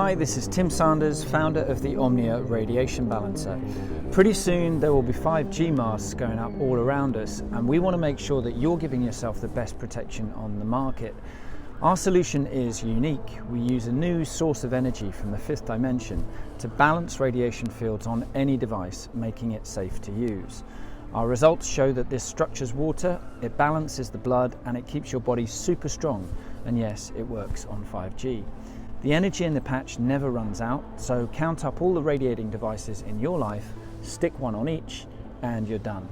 Hi, this is Tim Sanders, founder of the Omnia radiation balancer. Pretty soon there will be 5G masks going up all around us, and we want to make sure that you're giving yourself the best protection on the market. Our solution is unique. We use a new source of energy from the fifth dimension to balance radiation fields on any device, making it safe to use. Our results show that this structures water, it balances the blood, and it keeps your body super strong. And yes, it works on 5G. The energy in the patch never runs out, so count up all the radiating devices in your life, stick one on each, and you're done.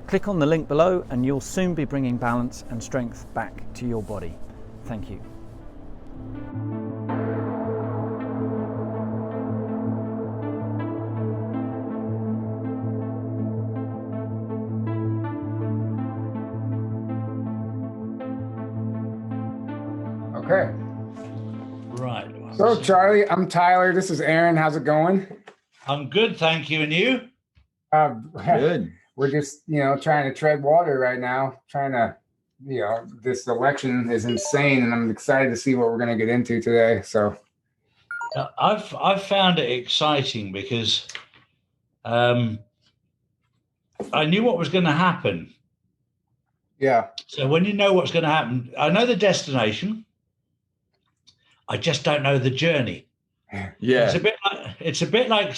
Click on the link below and you'll soon be bringing balance and strength back to your body. Thank you. Okay. Right. So, Charlie, I'm Tyler. This is Aaron. How's it going? I'm good, thank you. And you? Good. We're just, trying to tread water right now. Trying to, this election is insane, and I'm excited to see what we're going to get into today. So, I've found it exciting because I knew what was going to happen. Yeah. So when you know what's going to happen, I know the destination. I just don't know the journey. Yeah. It's a bit like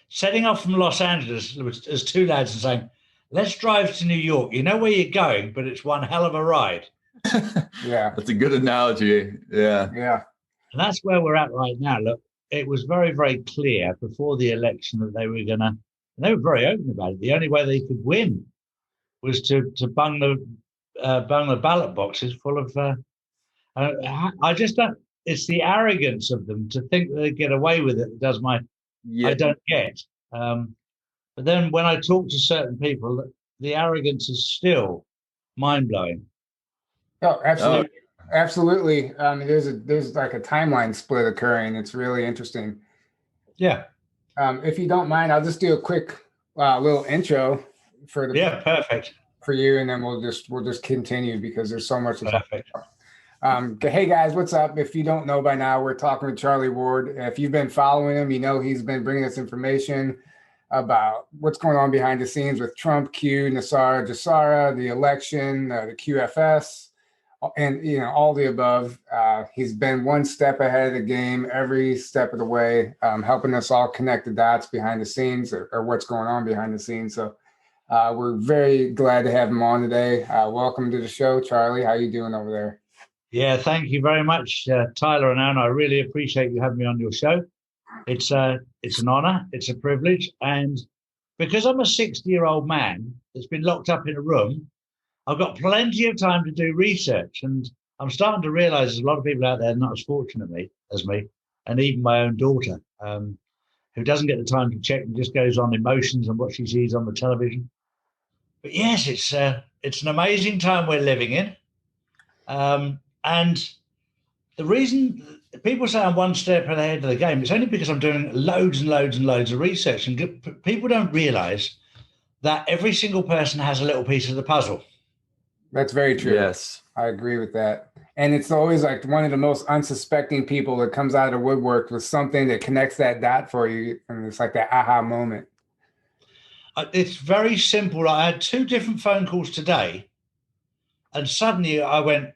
setting off from Los Angeles as two lads and saying, let's drive to New York. You know where you're going, but it's one hell of a ride. Yeah. That's a good analogy. Yeah. Yeah. And that's where we're at right now. Look, it was very, very clear before the election that they were very open about it. The only way they could win was to bung the ballot boxes full of, I just don't, it's the arrogance of them to think that they get away with it that does I don't get. But then when I talk to certain people, the arrogance is still mind-blowing. Oh, absolutely. Absolutely. There's like a timeline split occurring. It's really interesting. Yeah. If you don't mind, I'll just do a quick little intro perfect for you, and then we'll just continue because there's so much to talk about. Perfect. Hey guys, what's up? If you don't know by now, we're talking with Charlie Ward. If you've been following him, he's been bringing us information about what's going on behind the scenes with Trump, Q, Nassara, Jassara, the election, the QFS, and all the above. He's been one step ahead of the game every step of the way, helping us all connect the dots behind the scenes or what's going on behind the scenes. So we're very glad to have him on today. Welcome to the show, Charlie. How you doing over there? Yeah, thank you very much, Tyler and Anne. I really appreciate you having me on your show. It's an honor. It's a privilege. And because I'm a 60-year-old man that's been locked up in a room, I've got plenty of time to do research. And I'm starting to realize there's a lot of people out there not as fortunate as me, and even my own daughter, who doesn't get the time to check and just goes on emotions and what she sees on the television. But yes, it's an amazing time we're living in. And the reason people say I'm one step ahead of the game, it's only because I'm doing loads and loads and loads of research. And people don't realize that every single person has a little piece of the puzzle. That's very true. Yes. I agree with that. And it's always like one of the most unsuspecting people that comes out of the woodwork with something that connects that dot for you. And it's like that aha moment. It's very simple. I had 2 different phone calls today, and suddenly I went,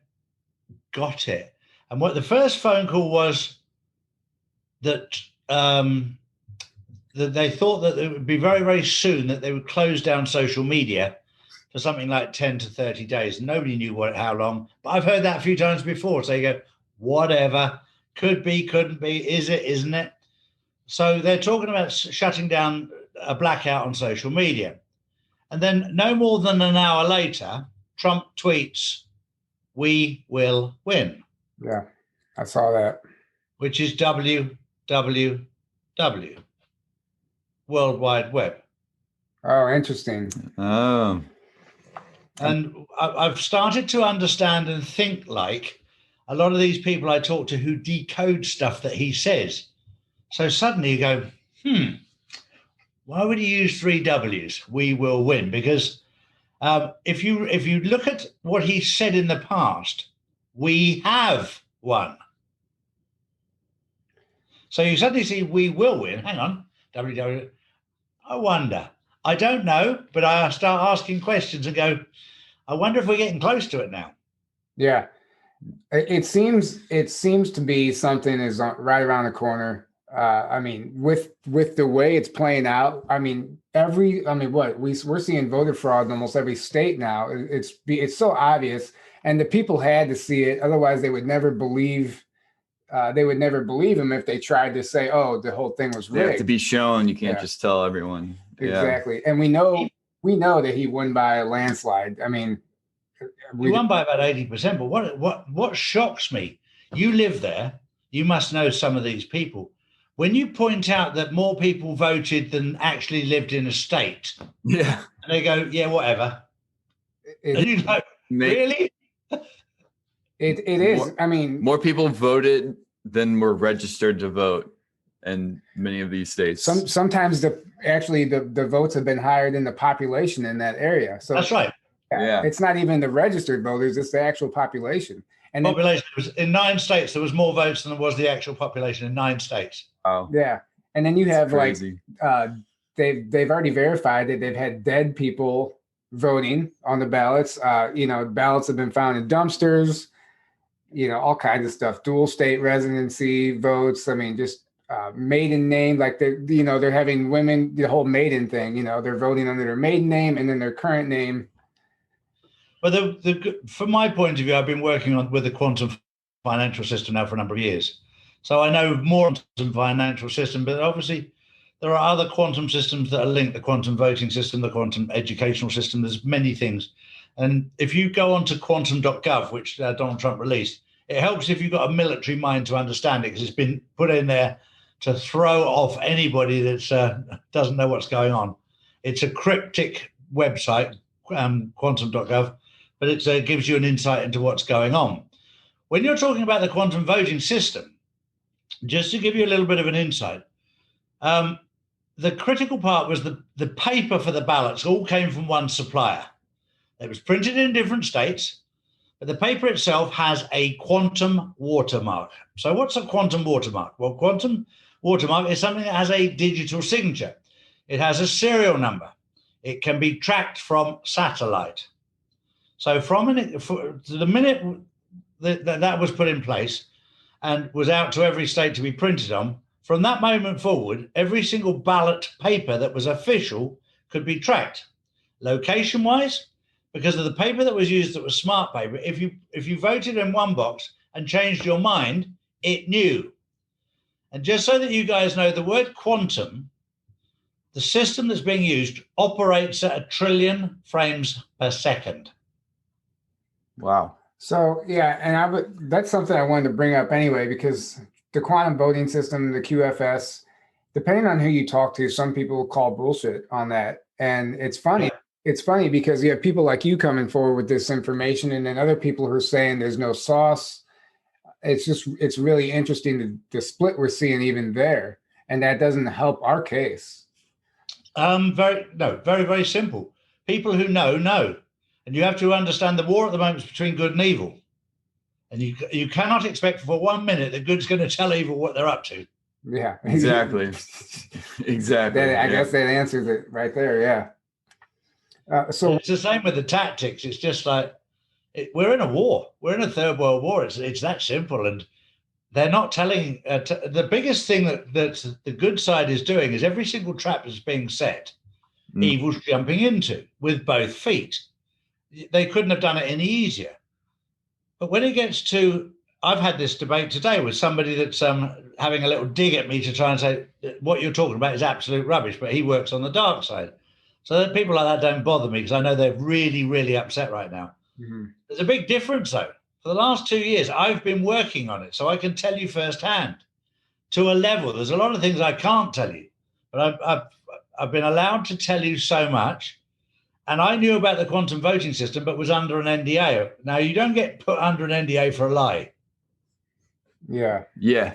got it. And what the first phone call was that that they thought that it would be very, very soon that they would close down social media for something like 10 to 30 days. Nobody knew how long, but I've heard that a few times before. So you go, whatever, could be, couldn't be, is it, isn't it? So they're talking about shutting down a blackout on social media. And then no more than an hour later, Trump tweets, "We will win." Yeah, I saw that. Which is WWW, World Wide Web. Oh, interesting. Oh. And I've started to understand and think like a lot of these people I talk to who decode stuff that he says. So suddenly you go, why would he use 3 W's? We will win. Because if you look at what he said in the past, we have won. So you suddenly see we will win. Hang on, WW. I wonder. I don't know, but I start asking questions and go, I wonder if we're getting close to it now. Yeah. It seems to be something is right around the corner. I mean, with the way it's playing out, I mean, we're seeing voter fraud in almost every state now. It's so obvious, and the people had to see it. Otherwise, they would never believe. They would never believe him if they tried to say, "Oh, the whole thing was rigged." They have to be shown. You can't just tell everyone. Exactly, and we know that he won by a landslide. I mean, he won by about 80%. But what shocks me, you live there, you must know some of these people. When you point out that more people voted than actually lived in a state, yeah, and they go, yeah, whatever. And you go, really? It is. I mean, more people voted than were registered to vote in many of these states. Sometimes the votes have been higher than the population in that area. So that's right. Yeah. It's not even the registered voters, it's the actual population. And population was in 9 states, there was more votes than there was the actual population in 9 states. Oh. Yeah. And then you have crazy. They've already verified that they've had dead people voting on the ballots. Ballots have been found in dumpsters, all kinds of stuff, dual state residency votes. I mean, just maiden name, like they're having women, the whole maiden thing, they're voting under their maiden name and then their current name. But from my point of view, I've been working with the quantum financial system now for a number of years. So I know more on the financial system, but obviously there are other quantum systems that are linked, the quantum voting system, the quantum educational system. There's many things. And if you go on to quantum.gov, which Donald Trump released, it helps if you've got a military mind to understand it, because it's been put in there to throw off anybody that doesn't know what's going on. It's a cryptic website, quantum.gov, but it gives you an insight into what's going on. When you're talking about the quantum voting system, just to give you a little bit of an insight, the critical part was the paper for the ballots all came from one supplier. It was printed in different states, but the paper itself has a quantum watermark. So what's a quantum watermark? Well, quantum watermark is something that has a digital signature. It has a serial number. It can be tracked from satellite. So the minute that was put in place and was out to every state to be printed on, from that moment forward, every single ballot paper that was official could be tracked. Location-wise, because of the paper that was used that was smart paper, if you voted in one box and changed your mind, it knew. And just so that you guys know, the word quantum, the system that's being used operates at 1 trillion frames per second. Wow. So, yeah, and that's something I wanted to bring up anyway, because the quantum voting system, the QFS, depending on who you talk to, some people call bullshit on that. And it's funny. Yeah. It's funny because you have people like you coming forward with this information, and then other people who are saying there's no sauce. It's really interesting the split we're seeing even there. And that doesn't help our case. Very, very simple. People who know. And you have to understand the war at the moment is between good and evil. And you cannot expect for 1 minute that good's going to tell evil what they're up to. Yeah. Exactly. Exactly. I guess that answers it right there, yeah. So it's the same with the tactics. It's just like, we're in a war. We're in a third world war. It's that simple. And they're not telling, the biggest thing that the good side is doing is every single trap that's being set, evil's jumping into with both feet. They couldn't have done it any easier. But when it gets to, I've had this debate today with somebody that's having a little dig at me to try and say, what you're talking about is absolute rubbish, but he works on the dark side. So that people like that don't bother me because I know they're really, really upset right now. Mm-hmm. There's a big difference, though. For the last 2 years, I've been working on it, so I can tell you firsthand to a level. There's a lot of things I can't tell you, but I've been allowed to tell you so much. And I knew about the quantum voting system, but was under an NDA. Now, you don't get put under an NDA for a lie. Yeah. Yeah.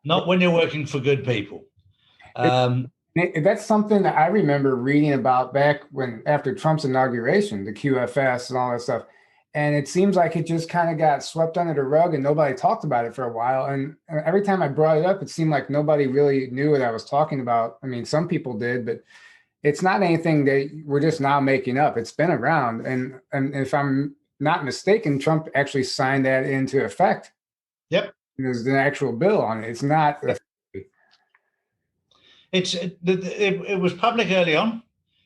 Not when you're working for good people. That's something that I remember reading about back after Trump's inauguration, the QFS and all that stuff. And it seems like it just kind of got swept under the rug and nobody talked about it for a while. And every time I brought it up, it seemed like nobody really knew what I was talking about. I mean, some people did, but it's not anything that we're just now making up. It's been around. And if I'm not mistaken, Trump actually signed that into effect. Yep. There's an actual bill on it. It's not. It was public early on.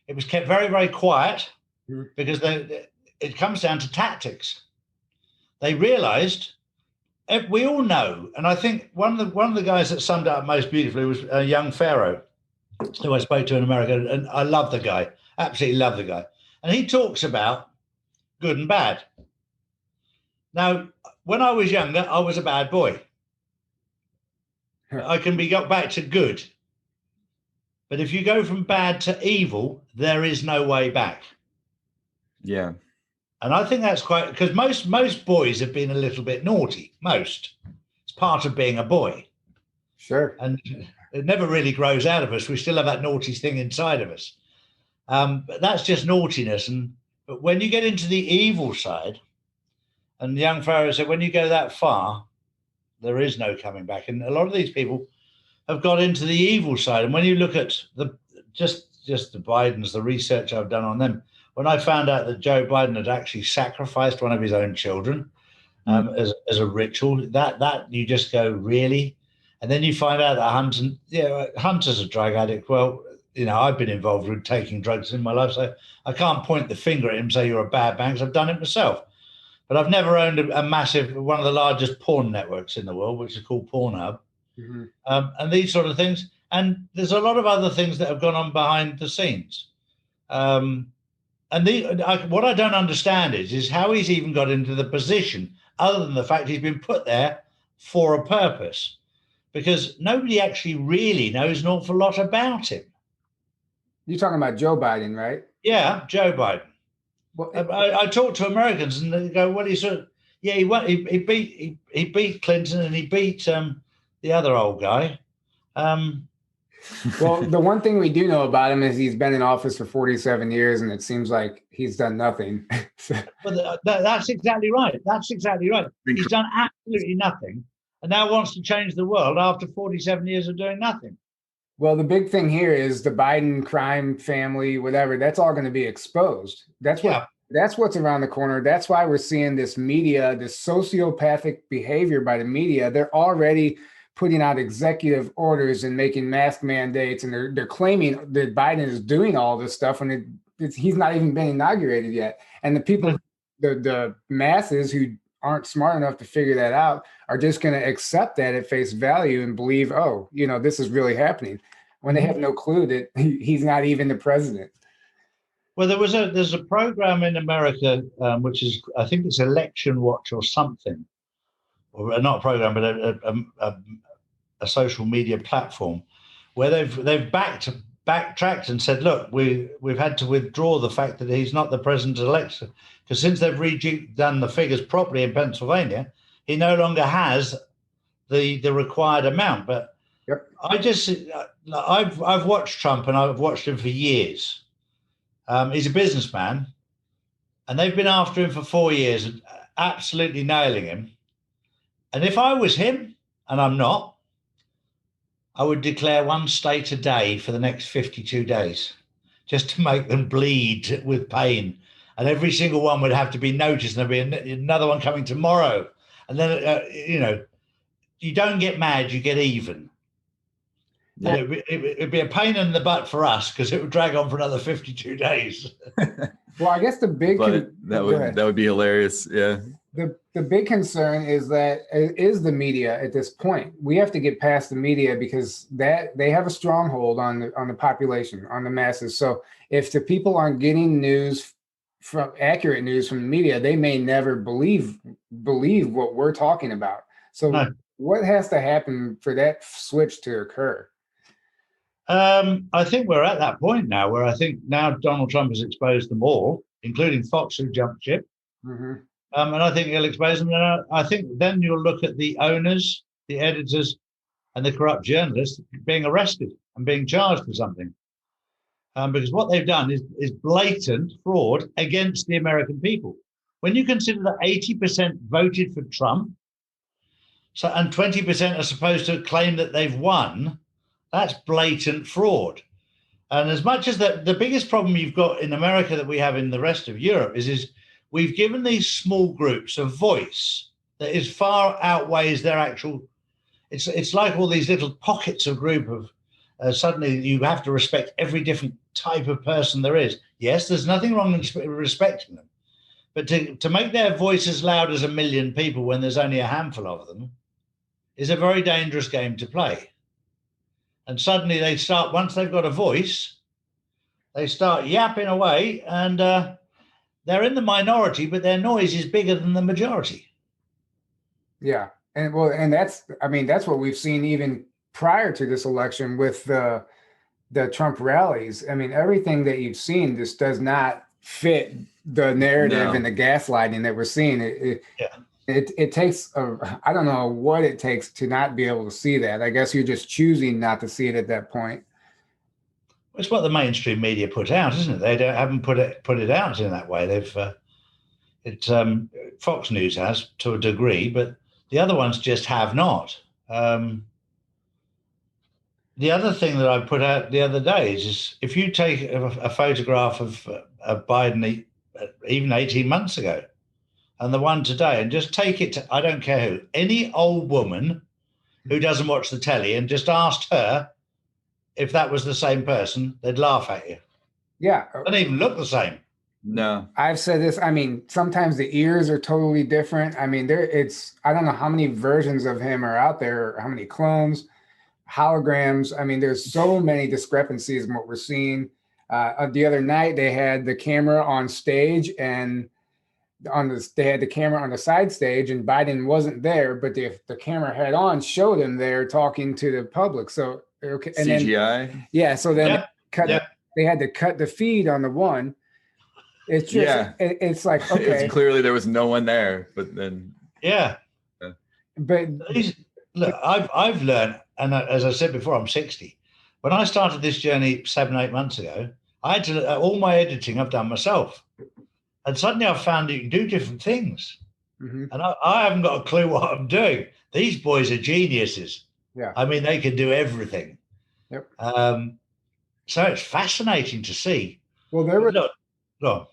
It was kept very, very quiet because it comes down to tactics. They realized, we all know, and I think one of the guys that summed it up most beautifully was a young Pharaoh who I spoke to in America, and I love the guy, absolutely love the guy. And he talks about good and bad. Now, when I was younger, I was a bad boy. I can be got back to good. But if you go from bad to evil, there is no way back. Yeah. And I think that's quite, because most boys have been a little bit naughty. Most. It's part of being a boy. Sure. And it never really grows out of us. We still have that naughty thing inside of us. But that's just naughtiness. But when you get into the evil side, and the young Pharaoh said, when you go that far, there is no coming back. And a lot of these people have got into the evil side. And when you look at just the Bidens, the research I've done on them, when I found out that Joe Biden had actually sacrificed one of his own children as a ritual, that you just go, really? And then you find out that Hunter's a drug addict. Well, I've been involved with taking drugs in my life, so I can't point the finger at him and say you're a bad man, because I've done it myself. But I've never owned one of the largest porn networks in the world, which is called Pornhub. Mm-hmm. And these sort of things. And there's a lot of other things that have gone on behind the scenes. What I don't understand is how he's even got into the position, other than the fact he's been put there for a purpose, because nobody actually really knows an awful lot about him. You're talking about Joe Biden, right? Yeah, Joe Biden. Well, I talk to Americans and they go, "Well, he beat Clinton and he beat the other old guy." Well, the one thing we do know about him is he's been in office for 47 years, and it seems like he's done nothing. But that's exactly right. That's exactly right. He's done absolutely nothing, and now wants to change the world after 47 years of doing nothing. Well, the big thing here is the Biden crime family, whatever, that's all going to be exposed. That's what's around the corner. That's why we're seeing this media, this sociopathic behavior by the media. They're already putting out executive orders and making mask mandates, and they're claiming that Biden is doing all this stuff when he's not even been inaugurated yet. And the people, the masses who aren't smart enough to figure that out are just going to accept that at face value and believe, this is really happening, when they have no clue that he's not even the president. Well, there's a program in America, which is, I think it's Election Watch or something, or not a program, but a social media platform, where they've backtracked and said, look, we've had to withdraw the fact that he's not the president elect, because since they've redone the figures properly in Pennsylvania, he no longer has the required amount. But yep. I've watched Trump, and I've watched him for years. He's a businessman, and they've been after him for 4 years, absolutely nailing him. And if I was him, and I'm not, I would declare one state a day for the next 52 days, just to make them bleed with pain. And every single one would have to be noticed, and there'd be another one coming tomorrow. And then, you don't get mad, you get even. Yeah. And it'd be a pain in the butt for us, because it would drag on for another 52 days. Well, I guess that would be hilarious. Yeah. The big concern is the media at this point. We have to get past the media, because they have a stronghold on the population, on the masses. So if the people aren't getting accurate news from the media, they may never believe what we're talking about. So what has to happen for that switch to occur? I think we're at that point now where I think now Donald Trump has exposed them all, including Fox, who jumped ship. Mm-hmm. And I think he'll expose them. And I think then you'll look at the owners, the editors, and the corrupt journalists being arrested and being charged for something. Because what they've done is blatant fraud against the American people. when you consider that 80% voted for Trump, so and 20% are supposed to claim that they've won, that's blatant fraud. And as much as the biggest problem you've got in America that we have in the rest of Europe is we've given these small groups a voice that is far outweighs their actual. It's like all these little pockets of group of suddenly you have to respect every different type of person there is. Yes, there's nothing wrong in respecting them, but to make their voice as loud as 1 million people when there's only a handful of them is a very dangerous game to play. And suddenly they start, once they've got a voice, they start yapping away, and they're in the minority, but their noise is bigger than the majority. Yeah. And that's what we've seen even prior to this election with the Trump rallies. I mean, everything that you've seen just does not fit the narrative and the gaslighting that we're seeing. It takes I don't know what it takes to not be able to see that. I guess you're just choosing not to see it at that point. It's what the mainstream media put out, isn't it? They haven't put it out in that way. Fox News has to a degree, but the other ones just have not. The other thing that I put out the other day is if you take a photograph of Biden even 18 months ago and the one today, and just take it to, I don't care who, any old woman who doesn't watch the telly, and just asked her if that was the same person, they'd laugh at you. Yeah. They don't even look the same. No. I've said this. I mean, sometimes the ears are totally different. I mean, I don't know how many versions of him are out there, or how many clones, holograms. I mean, there's so many discrepancies in what we're seeing. The other night, they had the camera on stage, and they had the camera on the side stage, and Biden wasn't there, but the camera head on showed him there talking to the public. So, okay. And CGI? then, yeah. So then they had to cut the feed on the one. It's just, it's like, okay. It's clearly there was no one there, but then. Yeah. But look, I've learned, and as I said before, I'm 60. When I started this journey 7-8 months ago, I had to, all my editing I've done myself. And suddenly I've found you can do different things. Mm-hmm. And I haven't got a clue what I'm doing. These boys are geniuses. Yeah. I mean, they can do everything. Yep. So it's fascinating to see. Well, there were. Look.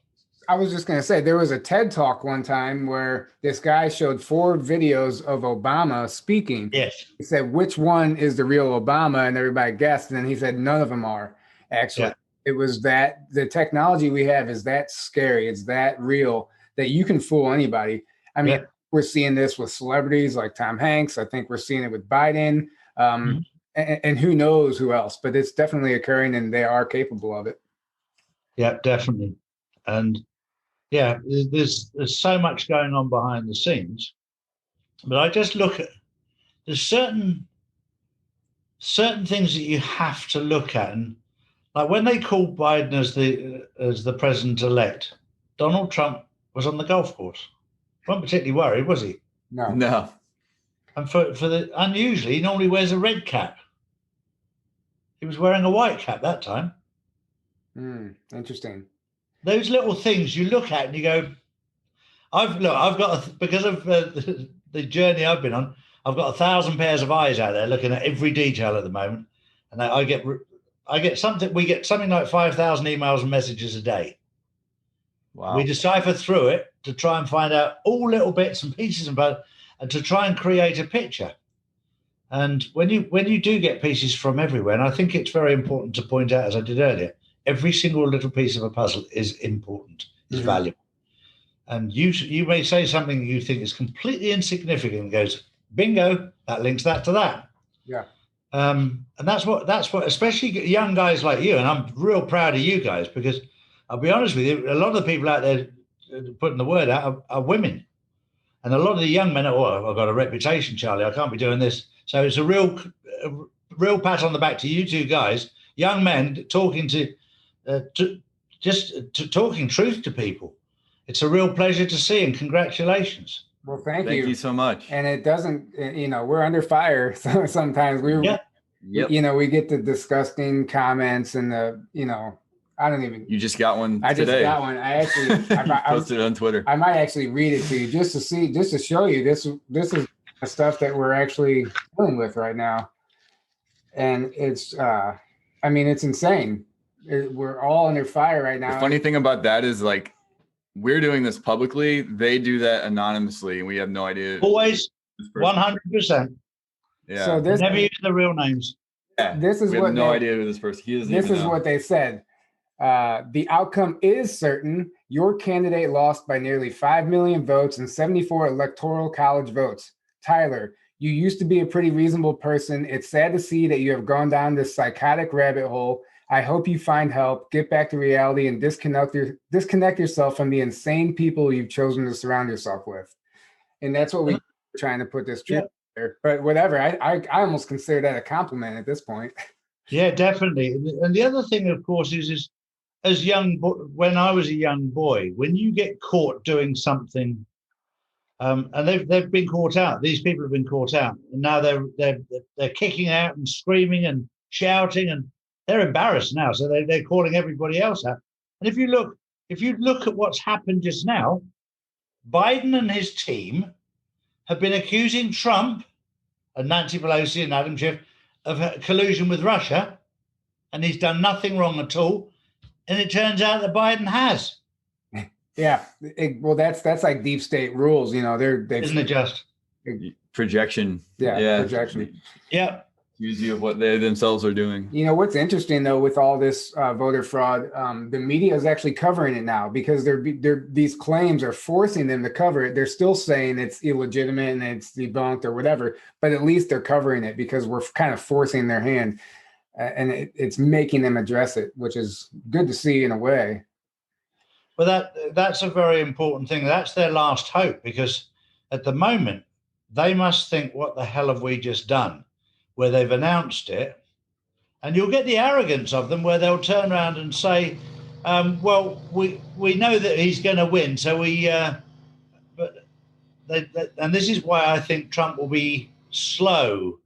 I was just going to say, there was a TED Talk one time where this guy showed 4 videos of Obama speaking. Yes. He said, which one is the real Obama? And everybody guessed. And then he said, none of them are. Actually, It was that the technology we have is that scary. It's that real that you can fool anybody. I mean, we're seeing this with celebrities like Tom Hanks. I think we're seeing it with Biden. And who knows who else. But it's definitely occurring, and they are capable of it. Yeah, definitely. And there's so much going on behind the scenes, but I just look at, there's certain things that you have to look at, and like when they called Biden as the president-elect, Donald Trump was on the golf course. Wasn't particularly worried, was he? No. And for the unusually, he normally wears a red cap. He was wearing a white cap that time. Interesting. Those little things you look at and you go, because of the journey I've been on, I've got 1,000 pairs of eyes out there looking at every detail at the moment, and we get something like 5,000 emails and messages a day. Wow. We decipher through it to try and find out all little bits and pieces and to try and create a picture. And when you do get pieces from everywhere, and I think it's very important to point out, as I did earlier, every single little piece of a puzzle is important, is valuable. And you may say something you think is completely insignificant and goes, bingo, that links that to that. Yeah. And that's what, especially young guys like you, and I'm real proud of you guys, because I'll be honest with you, a lot of the people out there putting the word out are women. And a lot of the young men are, I've got a reputation, Charlie, I can't be doing this. So it's a real pat on the back to you two guys, young men talking talking truth to people. It's a real pleasure to see, and congratulations. Well, thank you. Thank you so much. And it doesn't, we're under fire. So sometimes we get the disgusting comments and I don't even. You just got one I today. just got one. I actually Posted it on Twitter. I might actually read it to you just to show you this is the stuff that we're actually dealing with right now, and it's it's insane. We're all under fire right now. The funny thing about that is like we're doing this publicly. They do that anonymously, and we have no idea. Always 100%. Yeah. So this Never use the real names. Yeah. This is we what have no idea who this person. He doesn't. This even is know. what they said. The outcome is certain. Your candidate lost by nearly 5 million votes and 74 electoral college votes. Tyler, you used to be a pretty reasonable person. It's sad to see that you have gone down this psychotic rabbit hole. I hope you find help, get back to reality, and disconnect yourself from the insane people you've chosen to surround yourself with. And that's what we're trying to put this truth there. But whatever, I almost consider that a compliment at this point. Yeah, definitely. And the other thing, of course, is when I was a young boy, when you get caught doing something, and they've been caught out. These people have been caught out, and now they're kicking out and screaming and shouting, and they're embarrassed now. So they're calling everybody else out. And if you look at what's happened just now, Biden and his team have been accusing Trump and Nancy Pelosi and Adam Schiff of collusion with Russia, and he's done nothing wrong at all. And it turns out that Biden has. Yeah, well, that's like deep state rules. You know, Isn't it just projection? Yeah, projection. Yeah. Accuse you of what they themselves are doing. You know what's interesting though with all this voter fraud, the media is actually covering it now because these claims are forcing them to cover it. They're still saying it's illegitimate and it's debunked or whatever, but at least they're covering it because we're kind of forcing their hand, and it's making them address it, which is good to see in a way. Well, that's a very important thing. That's their last hope, because at the moment they must think, what the hell have we just done? Where they've announced it, and you'll get the arrogance of them where they'll turn around and say, well, we know that he's going to win, so and this is why I think Trump will be slow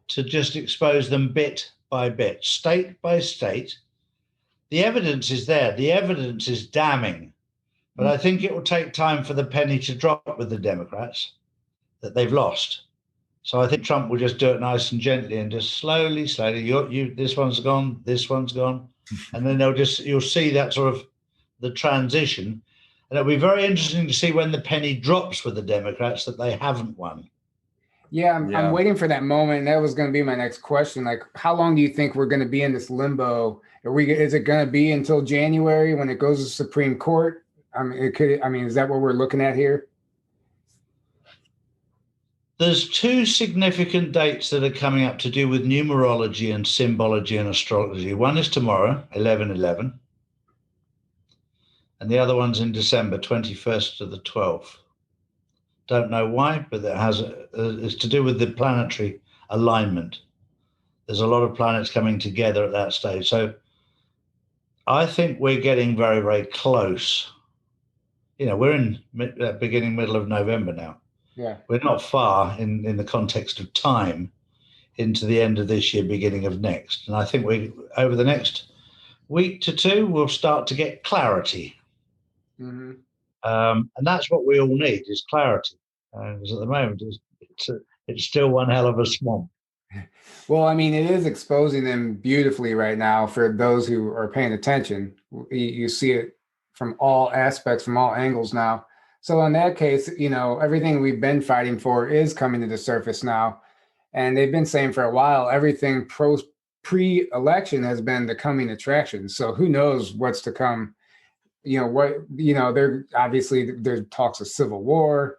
to just expose them bit by bit, state by state. The evidence is there. The evidence is damning, but I think it will take time for the penny to drop with the Democrats that they've lost. So I think Trump will just do it nice and gently and just slowly. This one's gone, this one's gone, and then you'll see that sort of the transition, and it'll be very interesting to see when the penny drops with the Democrats that they haven't won. Yeah, I'm waiting for that moment. And that was going to be my next question. Like, how long do you think we're going to be in this limbo? Is it going to be until January when it goes to the Supreme Court? Is that what we're looking at here? There's two significant dates that are coming up to do with numerology and symbology and astrology. One is tomorrow, 11/11, and the other one's in December, 21st to the 12th. Don't know why, but it's to do with the planetary alignment. There's a lot of planets coming together at that stage. So I think we're getting very, very close. You know, we're in beginning, middle of November now. Yeah, we're not far in the context of time into the end of this year, beginning of next. And I think over the next week to two, we'll start to get clarity. Mm-hmm. And that's what we all need, is clarity. Because at the moment, it's still one hell of a swamp. Well, I mean, it is exposing them beautifully right now for those who are paying attention. You see it from all aspects, from all angles now. So in that case, you know, everything we've been fighting for is coming to the surface now. And they've been saying for a while, everything pre-election has been the coming attraction. So who knows what's to come? There's talks of civil war.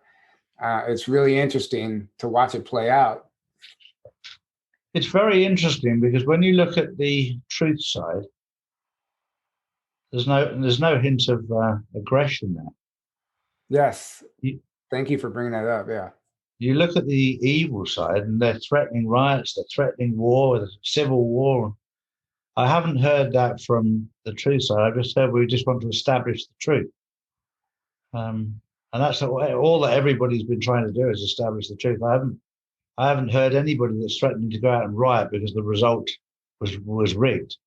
It's really interesting to watch it play out. It's very interesting because when you look at the truth side, there's no hint of aggression there. Yes. Thank you for bringing that up. Yeah. You look at the evil side and they're threatening riots, they're threatening war, civil war. I haven't heard that from the truth side. I've just heard we just want to establish the truth. And that's all that everybody's been trying to do, is establish the truth. I haven't heard anybody that's threatening to go out and riot because the result was rigged.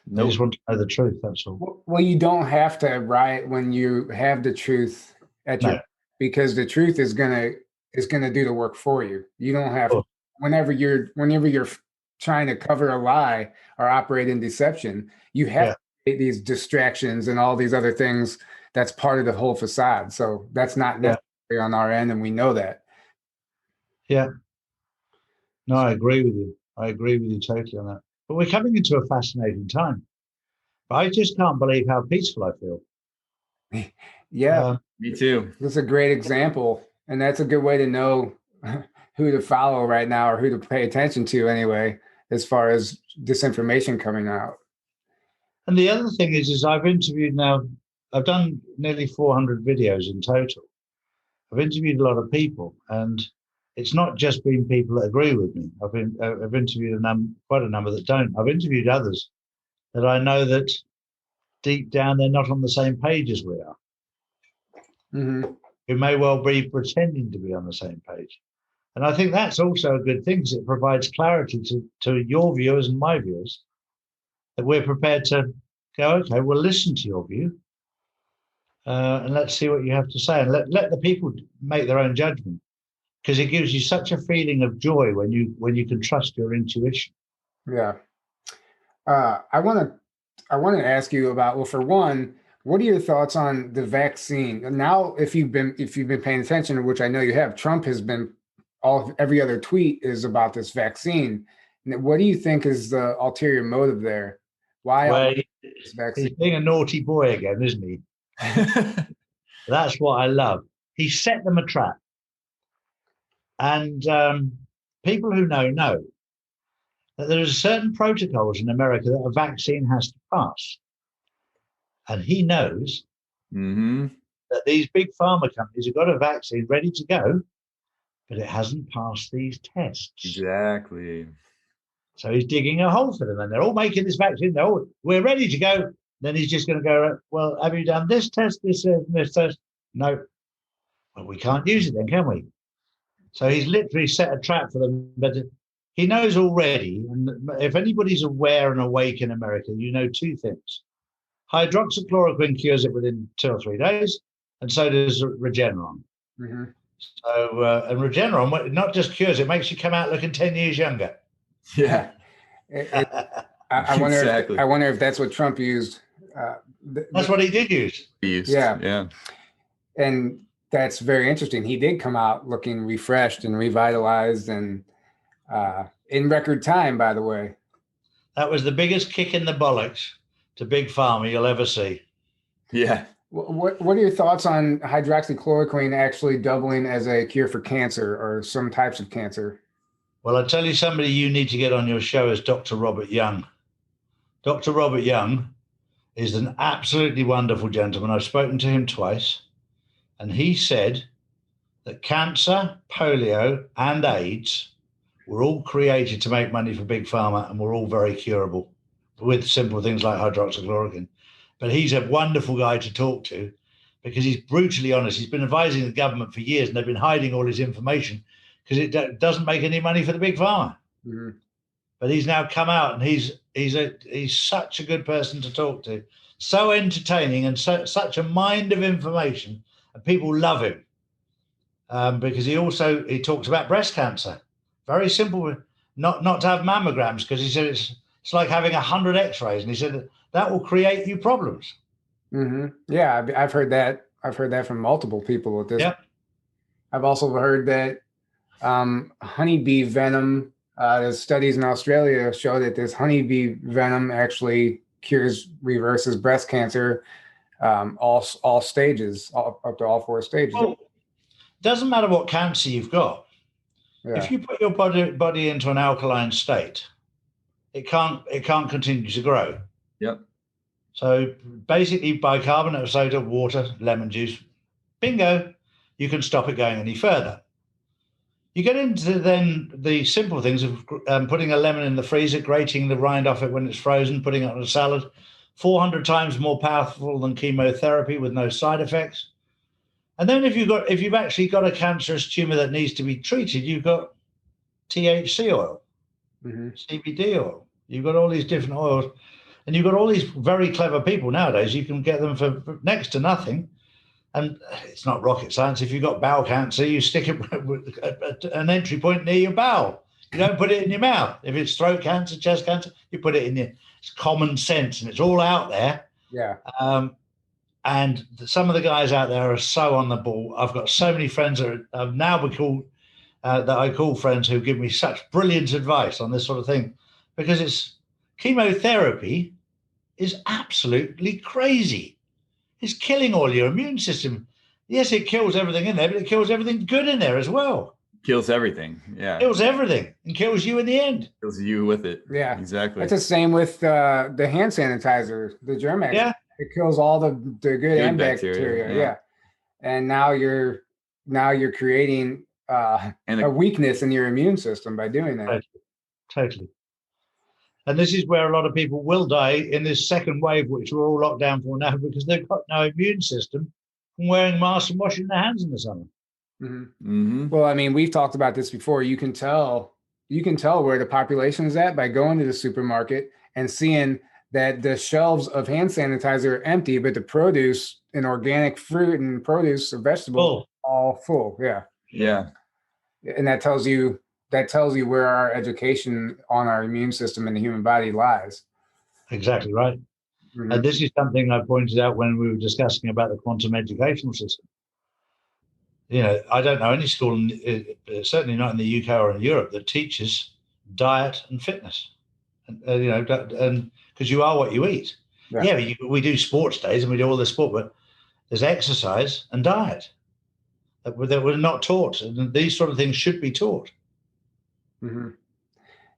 They just want to know the truth. That's all. Well, you don't have to riot when you have the truth at No. your, because the truth is gonna do the work for you. You don't have Sure. whenever you're trying to cover a lie or operate in deception, you have Yeah. to create these distractions and all these other things. That's part of the whole facade. So that's not Yeah. necessary on our end, and we know that. Yeah. No, I agree with you. I agree with you totally on that. But we're coming into a fascinating time. I just can't believe how peaceful I feel. Yeah, Me too. that's a great example, and that's a good way to know who to follow right now or who to pay attention to anyway, as far as disinformation coming out. And the other thing is I've interviewed now, I've done nearly 400 videos in total. I've interviewed a lot of people, and it's not just been people that agree with me. I've interviewed quite a number that don't. I've interviewed others that I know that deep down they're not on the same page as we are. Mm-hmm. Who may well be pretending to be on the same page. And I think that's also a good thing because it provides clarity to your viewers and my viewers that we're prepared to go, okay, we'll listen to your view and let's see what you have to say, and let the people make their own judgment, because it gives you such a feeling of joy when you can trust your intuition. Yeah. I want to ask you about, well, for one, what are your thoughts on the vaccine? Now, if you've been paying attention, which I know you have, Trump has been every other tweet is about this vaccine. What do you think is the ulterior motive there? Why Well, this vaccine? he's being a naughty boy again, isn't he? That's what I love. He set them a trap. And people who know that there are certain protocols in America that a vaccine has to pass. And he knows that these big pharma companies have got a vaccine ready to go, but it hasn't passed these tests. Exactly. So he's digging a hole for them, and they're all making this vaccine. We're ready to go. Then he's just going to go, well, have you done this test, this test? No. Well, we can't use it then, can we? So he's literally set a trap for them. But he knows already, and if anybody's aware and awake in America, you know two things. Hydroxychloroquine cures it within 2 or 3 days, and so does Regeneron. Mm-hmm. So, and Regeneron not just cures, it makes you come out looking 10 years younger. Yeah. I wonder. Exactly. I wonder if that's what Trump used. That's what he did use. Yeah. And that's very interesting. He did come out looking refreshed and revitalized, and in record time, by the way. That was the biggest kick in the bollocks to Big Pharma you'll ever see. Yeah. What are your thoughts on hydroxychloroquine actually doubling as a cure for cancer or some types of cancer? Well, I tell you, somebody you need to get on your show is Dr. Robert Young. Dr. Robert Young is an absolutely wonderful gentleman. I've spoken to him twice, and he said that cancer, polio, and AIDS were all created to make money for Big Pharma, and were all very curable with simple things like hydroxychloroquine. But he's a wonderful guy to talk to because he's brutally honest. He's been advising the government for years, and they've been hiding all his information because it doesn't make any money for the Big Pharma. Mm-hmm. But he's now come out, and he's such a good person to talk to, so entertaining, and such a mind of information, and people love him because he talks about breast cancer. Very simple, not to have mammograms, because he said it's like having 100 X-rays, and he said that will create you problems. Mm-hmm. Yeah, I've heard that. I've heard that from multiple people with this. Yep. I've also heard that honeybee venom. The studies in Australia show that this honeybee venom actually reverses breast cancer, all stages, up to all 4 stages. Well, doesn't matter what cancer you've got. Yeah. If you put your body into an alkaline state, it can't continue to grow. Yep. So basically, bicarbonate of soda, water, lemon juice, bingo, you can stop it going any further. You get into then the simple things of putting a lemon in the freezer, grating the rind off it when it's frozen, putting it on a salad, 400 times more powerful than chemotherapy with no side effects. And then if you've actually got a cancerous tumor that needs to be treated, you've got THC oil, CBD oil. You've got all these different oils. And you've got all these very clever people nowadays. You can get them for next to nothing. And it's not rocket science. If you've got bowel cancer, you stick it at an entry point near your bowel. You don't put it in your mouth. If it's throat cancer, chest cancer, you put it in your. It's common sense, and it's all out there. Yeah. And some of the guys out there are so on the ball. I've got so many friends that have now become that I call friends who give me such brilliant advice on this sort of thing, because it's chemotherapy is absolutely crazy. It's killing all your immune system. Yes, it kills everything in there, but it kills everything good in there as well. Kills everything. Yeah. Kills everything and kills you in the end. Kills you with it. Yeah. Exactly. It's the same with the hand sanitizer, the Germex. Yeah. It kills all the good and bacteria. Yeah. And now you're creating a weakness in your immune system by doing that. Totally. And this is where a lot of people will die in this second wave, which we're all locked down for now, because they've got no immune system from wearing masks and washing their hands in the summer. Mm-hmm. Mm-hmm. Well, I mean, we've talked about this before. You can tell where the population is at by going to the supermarket and seeing that the shelves of hand sanitizer are empty, but the produce and organic fruit and produce or vegetables all full. Yeah. Yeah. And that tells you where our education on our immune system and the human body lies. Exactly right. Mm-hmm. And this is something I pointed out when we were discussing about the quantum educational system. You know, I don't know any school, certainly not in the UK or in Europe, that teaches diet and fitness. And because you are what you eat. Yeah, we do sports days and we do all this sport, but there's exercise and diet that we're not taught, and these sort of things should be taught. Mm-hmm.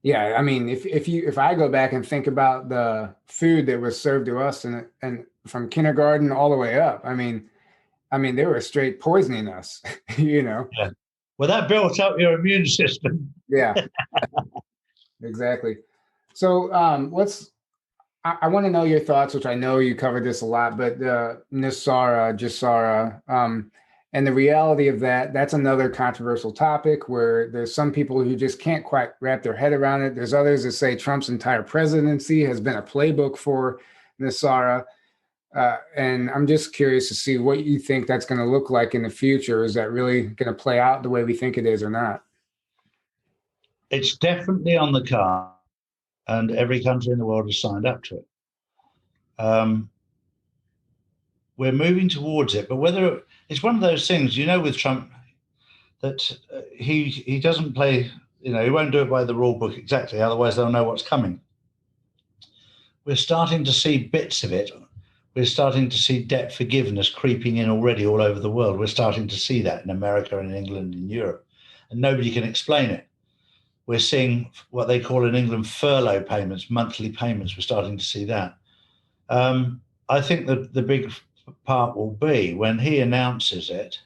Yeah, I mean, if I go back and think about the food that was served to us and from kindergarten all the way up, I mean, they were straight poisoning us, you know. Yeah. Well, that built up your immune system. Yeah, exactly. So I want to know your thoughts, which I know you covered this a lot, but Nisara, Jasara, and the reality of that's another controversial topic where there's some people who just can't quite wrap their head around it. There's others that say Trump's entire presidency has been a playbook for Nisara. And I'm just curious to see what you think that's going to look like in the future. Is that really going to play out the way we think it is or not? It's definitely on the card, and every country in the world has signed up to it. We're moving towards it, but whether it's one of those things, you know, with Trump, that he doesn't play, you know, he won't do it by the rule book exactly, otherwise they'll know what's coming. We're starting to see bits of it. We're starting to see debt forgiveness creeping in already all over the world. We're starting to see that in America and in England and Europe, and nobody can explain it. We're seeing what they call in England furlough payments, monthly payments. We're starting to see that. I think that the big part will be when he announces it.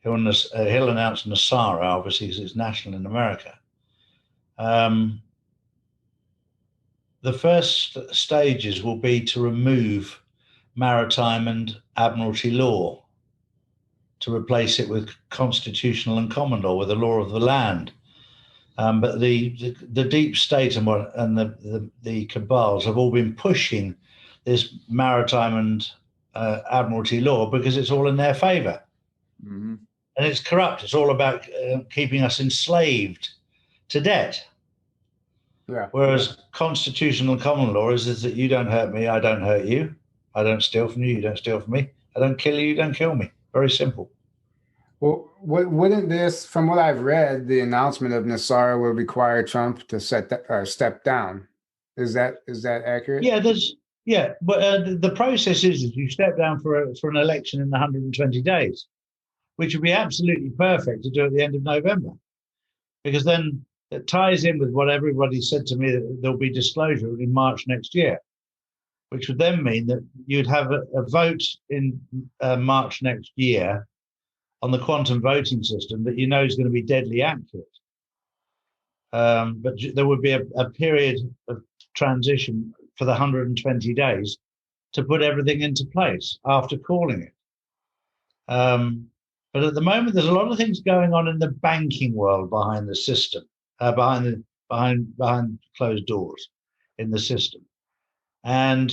He'll announce Nisara, obviously, because it's national in America. The first stages will be to remove maritime and admiralty law, to replace it with constitutional and common law, with the law of the land. But the deep state and the cabals have all been pushing this maritime and admiralty law because it's all in their favor. Mm-hmm. And it's corrupt. It's all about keeping us enslaved to debt. Yeah. Whereas constitutional and common law is that you don't hurt me, I don't hurt you. I don't steal from you, you don't steal from me. I don't kill you, you don't kill me. Very simple. Well, wouldn't this, from what I've read, the announcement of Nisara will require Trump to step down? Is that accurate? Yeah, but the process is you step down for an election in 120 days, which would be absolutely perfect to do at the end of November, because then it ties in with what everybody said to me, that there'll be disclosure in March next year, which would then mean that you'd have a vote in March next year on the quantum voting system that you know is going to be deadly accurate. But there would be a period of transition for the 120 days to put everything into place after calling it. But at the moment, there's a lot of things going on in the banking world behind the system, behind closed doors in the system. And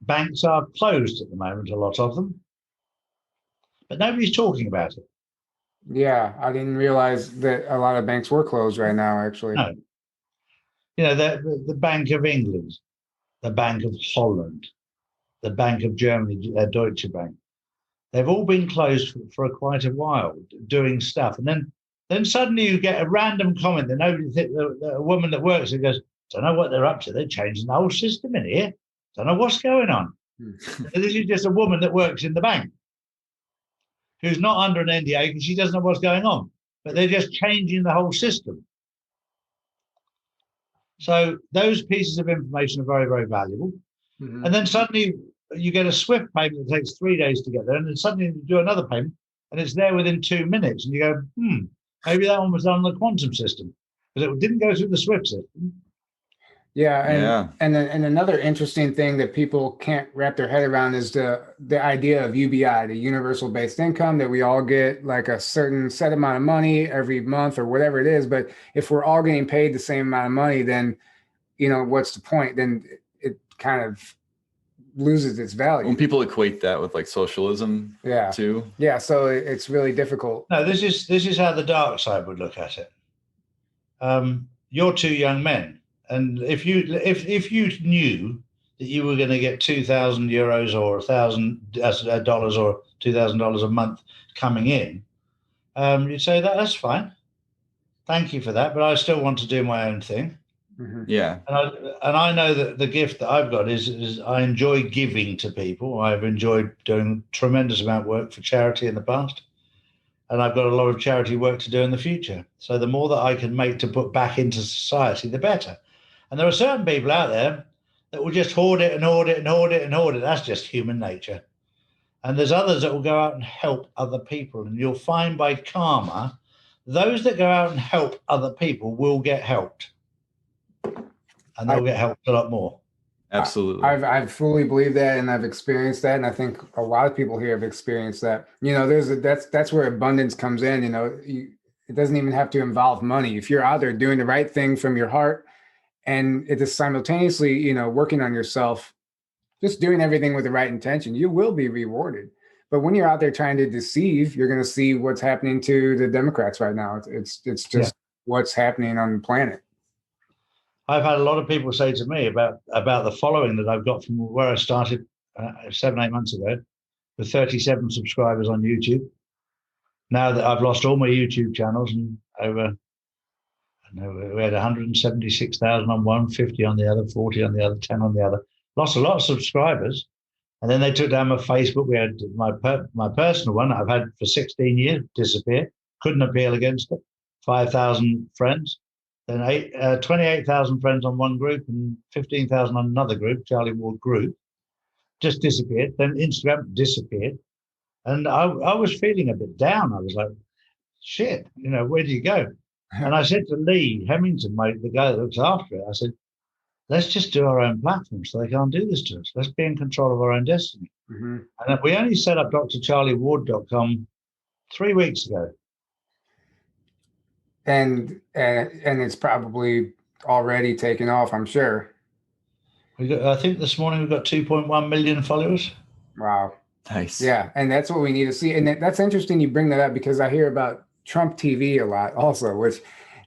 banks are closed at the moment, a lot of them, but nobody's talking about it. Yeah, I didn't realize that a lot of banks were closed right now, actually. No. You know, the Bank of England, the Bank of Holland, the Bank of Germany, Deutsche Bank, they've all been closed for quite a while doing stuff. And then suddenly you get a random comment that nobody thinks, a woman that works there goes, don't know what they're up to. They're changing the whole system in here. Don't know what's going on. This is just a woman that works in the bank who's not under an NDA because she doesn't know what's going on. But they're just changing the whole system. So those pieces of information are very, very valuable. Mm-hmm. And then suddenly you get a SWIFT payment that takes 3 days to get there. And then suddenly you do another payment and it's there within 2 minutes. And you go, maybe that one was done on the quantum system because it didn't go through the SWIFT system. Yeah, and another interesting thing that people can't wrap their head around is the idea of UBI, the universal based income, that we all get like a certain set amount of money every month or whatever it is. But if we're all getting paid the same amount of money, then, you know, what's the point? Then it kind of loses its value. When people equate that with like socialism, too. Yeah, so it's really difficult. No, this is how the dark side would look at it. You're two young men. And if you knew that you were going to get 2,000 euros or $1,000 or $2,000 a month coming in, you'd say that's fine. Thank you for that, but I still want to do my own thing. Mm-hmm. Yeah. And I know that the gift that I've got is I enjoy giving to people. I've enjoyed doing a tremendous amount of work for charity in the past. And I've got a lot of charity work to do in the future. So the more that I can make to put back into society, the better. And there are certain people out there that will just hoard it and hoard it and hoard it and hoard it. That's just human nature. And there's others that will go out and help other people. And you'll find by karma, those that go out and help other people will get helped. And they'll get helped a lot more. Absolutely. I fully believe that, and I've experienced that, and I think a lot of people here have experienced that. You know, that's where abundance comes in. You know, it doesn't even have to involve money. If you're out there doing the right thing from your heart, and it is simultaneously, you know, working on yourself, just doing everything with the right intention, you will be rewarded. But when you're out there trying to deceive, you're going to see what's happening to the Democrats right now. It's just what's happening on the planet. I've had a lot of people say to me about the following that I've got from where I started 7-8 months ago, with 37 subscribers on YouTube. Now that I've lost all my YouTube channels and we had 176,000 on one, 50 on the other, 40 on the other, 10 on the other. Lost a lot of subscribers. And then they took down my Facebook. We had my personal one I've had for 16 years disappear. Couldn't appeal against it. 5,000 friends. Then 28,000 friends on one group and 15,000 on another group, Charlie Ward group. Just disappeared. Then Instagram disappeared. And I was feeling a bit down. I was like, shit, you know, where do you go? And I said to Lee Hemmington, the guy that looks after it, I said, let's just do our own platform so they can't do this to us. Let's be in control of our own destiny. Mm-hmm. And we only set up drcharlieward.com 3 weeks ago. And it's probably already taken off, I'm sure. I think this morning we've got 2.1 million followers. Wow. Nice. Yeah, and that's what we need to see. And that's interesting you bring that up, because I hear about Trump TV a lot also, which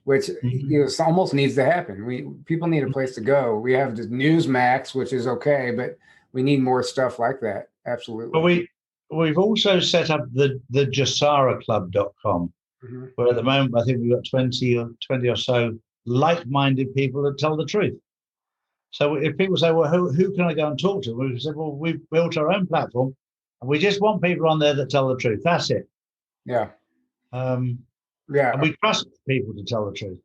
mm-hmm. you know, almost needs to happen. People need a place to go. We have the Newsmax, which is okay, but we need more stuff like that. Absolutely. But we've also set up the JasaraClub.com, mm-hmm. where at the moment I think we've got 20 or so like-minded people that tell the truth. So if people say, well, who can I go and talk to? We said, well, we've built our own platform and we just want people on there that tell the truth. That's it. Yeah. And we trust people to tell the truth.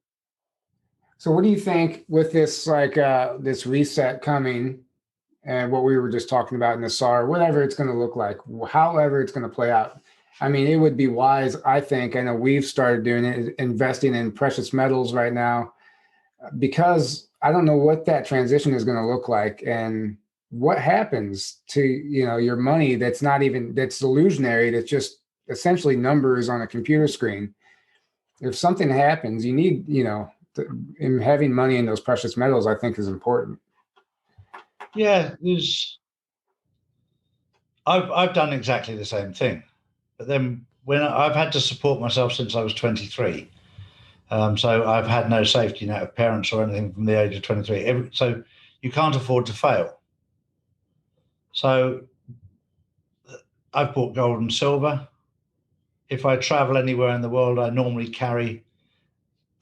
So what do you think with this, this reset coming and what we were just talking about in the SAR, whatever it's going to look like, however it's going to play out? I mean, it would be wise, I think, I know we've started doing it, investing in precious metals right now, because I don't know what that transition is going to look like and what happens to, you know, your money that's illusionary, that's just essentially numbers on a computer screen. If something happens, you need, you know, having money in those precious metals, I think, is important. Yeah, I've done exactly the same thing, but then when I've had to support myself since I was 23, so I've had no safety net of parents or anything from the age of 23. So you can't afford to fail. So I've bought gold and silver. If I travel anywhere in the world, I normally carry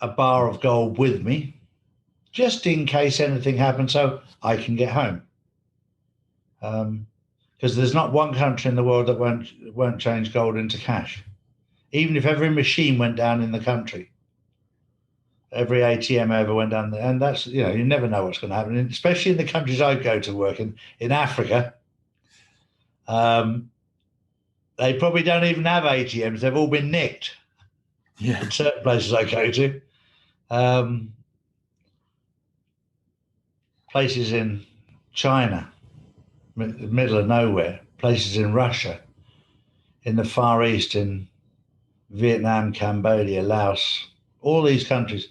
a bar of gold with me, just in case anything happens, so I can get home. Because there's not one country in the world that won't change gold into cash. Even if every machine went down in the country, every ATM ever went down there, and that's, you never know what's going to happen, and especially in the countries I go to work in Africa. They probably don't even have ATMs. They've all been nicked. Yeah. In certain places I go to. Places in China, middle of nowhere, places in Russia, in the Far East, in Vietnam, Cambodia, Laos, all these countries.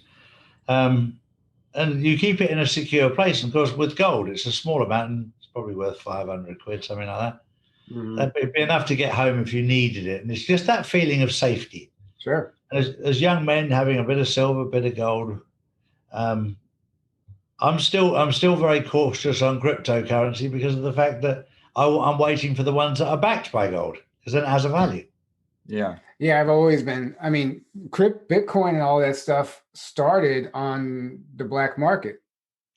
And you keep it in a secure place. And of course, with gold, it's a small amount, and it's probably worth 500 quid, something like that. Mhm. That'd be enough to get home if you needed it. And it's just that feeling of safety. Sure. As young men having a bit of silver, a bit of gold, I'm still very cautious on cryptocurrency because of the fact that I'm waiting for the ones that are backed by gold, because then it has a value. Yeah. Yeah, I've always been. I mean, Bitcoin and all that stuff started on the black market,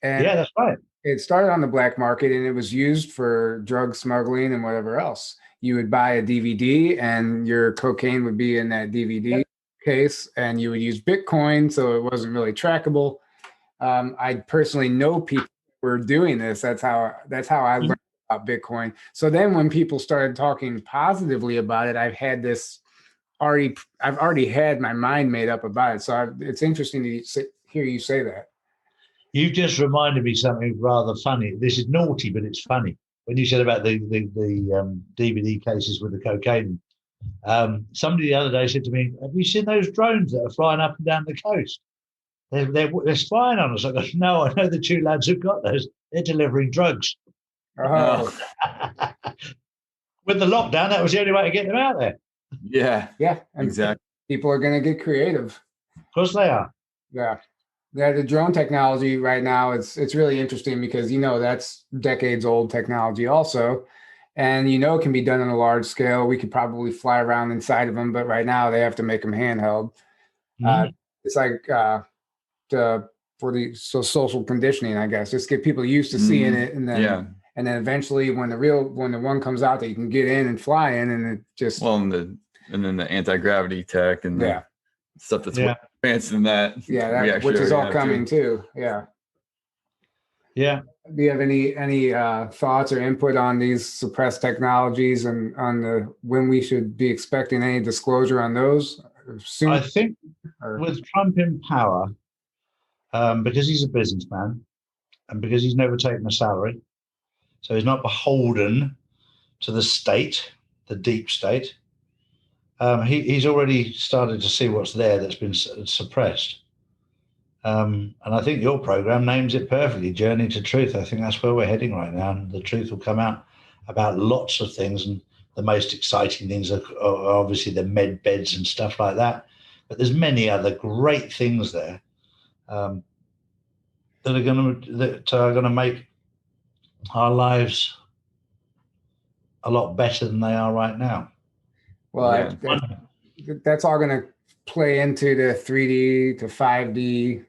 and Yeah, that's right. it started on the black market, and it was used for drug smuggling and whatever else. You would buy a DVD, and your cocaine would be in that DVD case, and you would use Bitcoin, so it wasn't really trackable. I personally know people who were doing this. That's how I learned about Bitcoin. So then, when people started talking positively about it, I've already had my mind made up about it. So it's interesting to hear you say that. You've just reminded me something rather funny. This is naughty, but it's funny. When you said about the DVD cases with the cocaine, somebody the other day said to me, "Have you seen those drones that are flying up and down the coast? They're spying on us." I go, "No, I know the two lads who've got those. They're delivering drugs." Oh, With the lockdown, that was the only way to get them out there. Yeah. yeah, and Exactly. people are going to get creative. Of course they are. Yeah. Yeah, the drone technology right now, it's really interesting because that's decades old technology also, and it can be done on a large scale. We could probably fly around inside of them, but right now they have to make them handheld. It's like for the social conditioning, I guess, just get people used to seeing it, and then eventually when the one comes out that you can get in and fly in, and it just and then the anti-gravity tech and the stuff that's way advanced than that. Which is all coming too. Yeah. Yeah. Do you have any thoughts or input on these suppressed technologies and on when we should be expecting any disclosure on those soon? I think with Trump in power, because he's a businessman and because he's never taken a salary, so he's not beholden to the state, the deep state. He's already started to see what's there that's been suppressed. And I think your program names it perfectly, Journey to Truth. I think that's where we're heading right now. And the truth will come out about lots of things. And the most exciting things are obviously the med beds and stuff like that. But there's many other great things there that are going to make our lives a lot better than they are right now. Well, that's all going to play into the 3D to 5D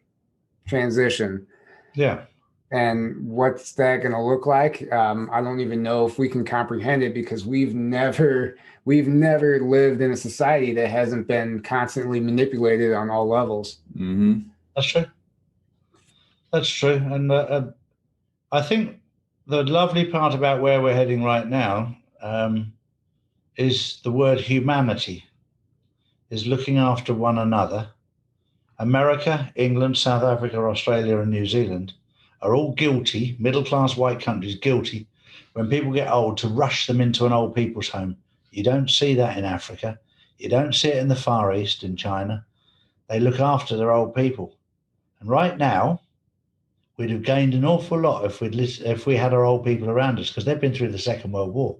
transition. Yeah. And what's that going to look like? I don't even know if we can comprehend it because we've never lived in a society that hasn't been constantly manipulated on all levels. Mm-hmm. That's true. That's true. And I think the lovely part about where we're heading right now is the word humanity, is looking after one another. America, England, South Africa, Australia, and New Zealand are all guilty, middle-class white countries guilty, when people get old, to rush them into an old people's home. You don't see that in Africa. You don't see it in the Far East, in China. They look after their old people. And right now, we'd have gained an awful lot if we had our old people around us, because they've been through the Second World War.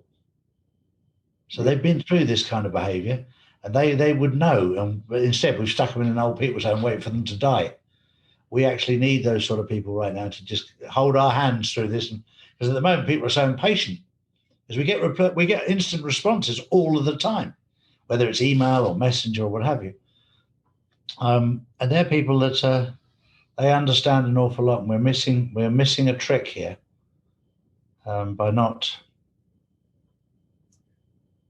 So they've been through this kind of behaviour, and they would know. But instead, we've stuck them in an old people's home, waiting for them to die. We actually need those sort of people right now to just hold our hands through this. Because at the moment, people are so impatient, because we get instant responses all of the time, whether it's email or messenger or what have you. And they're people that they understand an awful lot, and we're missing a trick here by not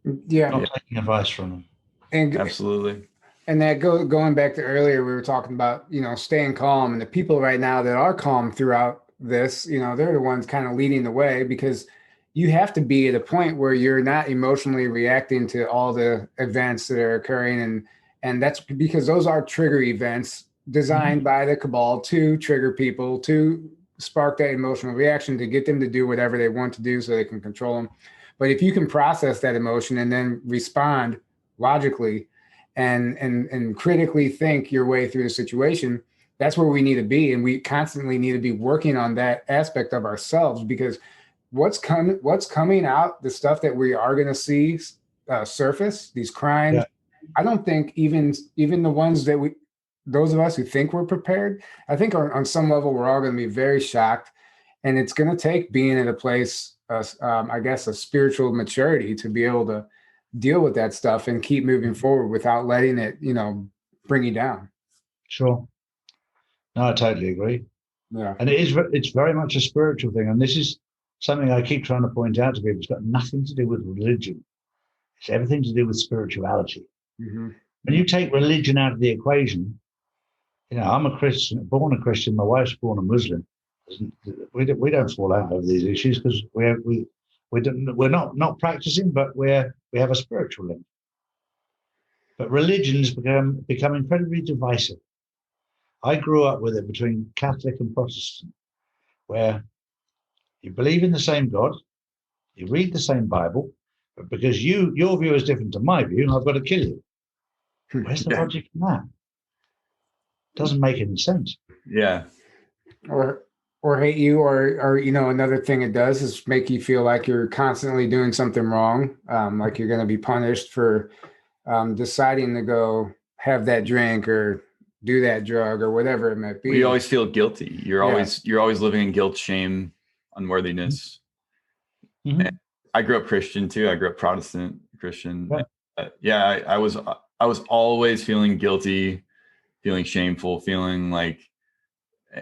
taking advice from them. And Absolutely. And that going back to earlier, we were talking about, staying calm, and the people right now that are calm throughout this, they're the ones kind of leading the way, because you have to be at a point where you're not emotionally reacting to all the events that are occurring. And that's because those are trigger events designed by the cabal to trigger people, to spark that emotional reaction, to get them to do whatever they want to do so they can control them. But if you can process that emotion and then respond logically and critically think your way through the situation, that's where we need to be. And we constantly need to be working on that aspect of ourselves, because what's coming out, the stuff that we are going to see surface, these crimes, I don't think even the ones that those of us who think we're prepared, I think on some level, we're all going to be very shocked. And it's going to take being at a place, I guess, of spiritual maturity to be able to deal with that stuff and keep moving forward without letting it, bring you down. Sure. No, I totally agree. Yeah. And it's very much a spiritual thing. And this is something I keep trying to point out to people. It's got nothing to do with religion. It's everything to do with spirituality. Mm-hmm. When you take religion out of the equation, I'm a Christian, born a Christian. My wife's born a Muslim. We don't fall out over these issues because we're not practicing, but we have a spiritual link. But religion's become incredibly divisive. I grew up with it between Catholic and Protestant, where you believe in the same God, you read the same Bible, but because your view is different to my view, I've got to kill you. Where's the logic in that? Doesn't make any sense. Yeah. Or hate you, or another thing it does is make you feel like you're constantly doing something wrong, like you're going to be punished for deciding to go have that drink or do that drug or whatever it might be. You always feel guilty. You're always living in guilt, shame, unworthiness. Mm-hmm. I grew up Christian too. I grew up Protestant Christian. Right. I was always feeling guilty, feeling shameful, feeling like,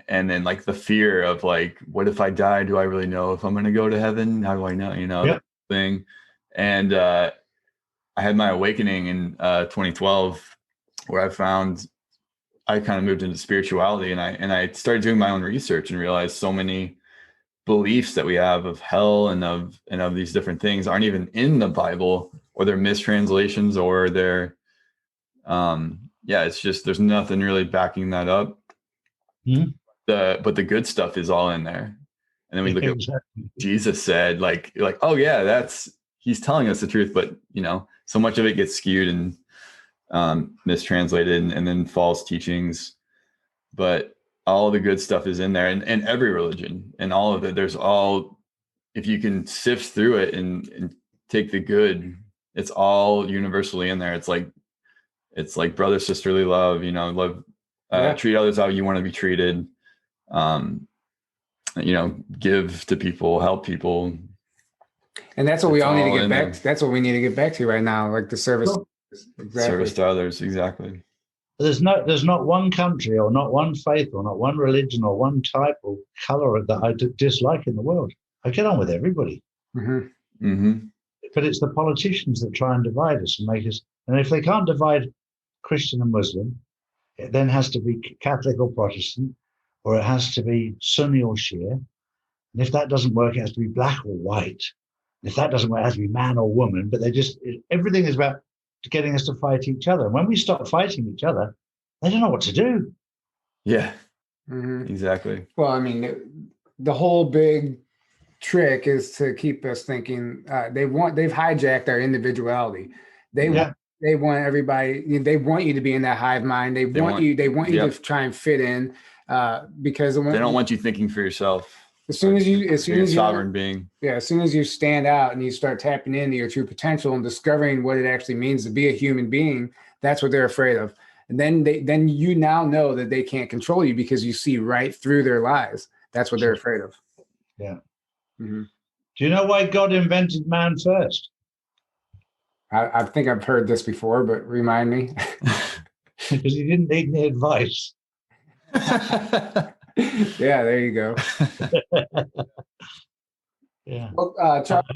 and then like the fear of like, what if I die? Do I really know if I'm going to go to heaven? How do I know? That thing. And I had my awakening in 2012, where I kind of moved into spirituality, and I started doing my own research and realized so many beliefs that we have of hell and of these different things aren't even in the Bible, or they're mistranslations, or they're it's just, there's nothing really backing that up. Mm-hmm. But the good stuff is all in there. And then we look at what Jesus said, like, oh yeah, he's telling us the truth, but so much of it gets skewed and mistranslated, and then false teachings. But all the good stuff is in there, and every religion and all of it. If you can sift through it and take the good, it's all universally in there. It's like brother, sisterly love, love, treat others how you want to be treated. Give to people, help people. And that's what we all need to get back to. That's what we need to get back to right now, like the service. Cool. Exactly. Service to others. Exactly. There's not one country or not one faith or not one religion or one type or color that I dislike in the world. I get on with everybody. Mm-hmm. Mm-hmm. But it's the politicians that try and divide us and make us. And if they can't divide Christian and Muslim, it then has to be Catholic or Protestant, or it has to be Sunni or Shia. And if that doesn't work, it has to be black or white. And if that doesn't work, it has to be man or woman. But everything is about getting us to fight each other. And when we stop fighting each other, they don't know what to do. Yeah, mm-hmm. Exactly. Well, I mean, the whole big trick is to keep us thinking. They've hijacked our individuality. They want everybody. They want you to be in that hive mind. They want you to try and fit in. because They don't want you thinking for yourself. as soon as you sovereign being. Yeah, as soon as you stand out and you start tapping into your true potential and discovering what it actually means to be a human being, that's what they're afraid of. And then you now know that they can't control you because you see right through their lies. That's what they're afraid of. Yeah. Mm-hmm. Do you know why God invented man first? I think I've heard this before, but remind me. Because he didn't need any advice. Yeah, there you go. Yeah. Well, Charlie,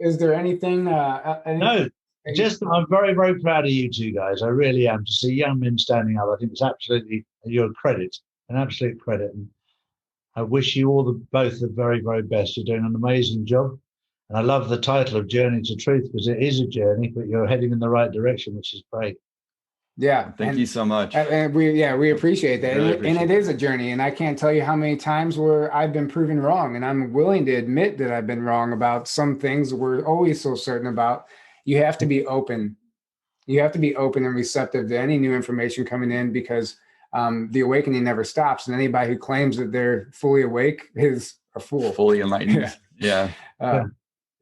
is there anything? No, just I'm very, very proud of you two guys. I really am. To see young men standing up, I think it's absolutely your credit, an absolute credit. And I wish you all both the very, very best. You're doing an amazing job. And I love the title of Journey to Truth because it is a journey, but you're heading in the right direction, which is great. Yeah. Thank you so much. And we appreciate that. Really and it is a journey. And I can't tell you how many times where I've been proven wrong. And I'm willing to admit that I've been wrong about some things we're always so certain about. You have to be open. You have to be open and receptive to any new information coming in because the awakening never stops. And anybody who claims that they're fully awake is a fool. Fully enlightened. Yeah. Yeah.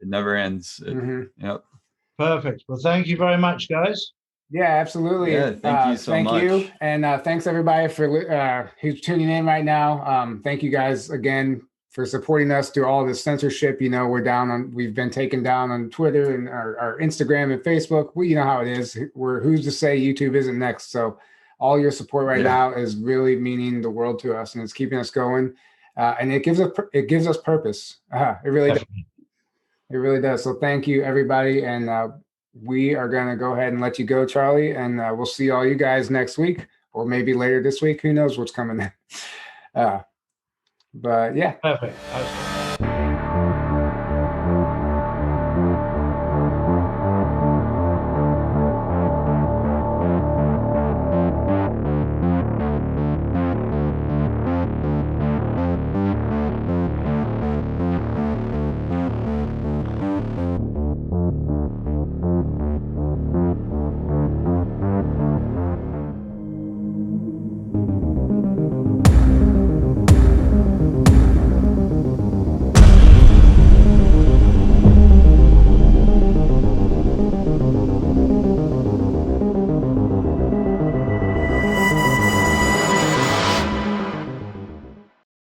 It never ends. Yep. Perfect. Well, thank you very much, guys. Yeah, absolutely. Yeah, thank you so much. Thank you. And thanks everybody for who's tuning in right now. Thank you guys again for supporting us through all this censorship. You know, we've been taken down on Twitter and our Instagram and Facebook. You know how it is. Who's to say YouTube isn't next? So all your support right now is really meaning the world to us and it's keeping us going. And it gives us purpose. It really does. It really does. So thank you, everybody. And we are going to go ahead and let you go, Charlie. And we'll see all you guys next week or maybe later this week. Who knows what's coming in. But yeah. Perfect.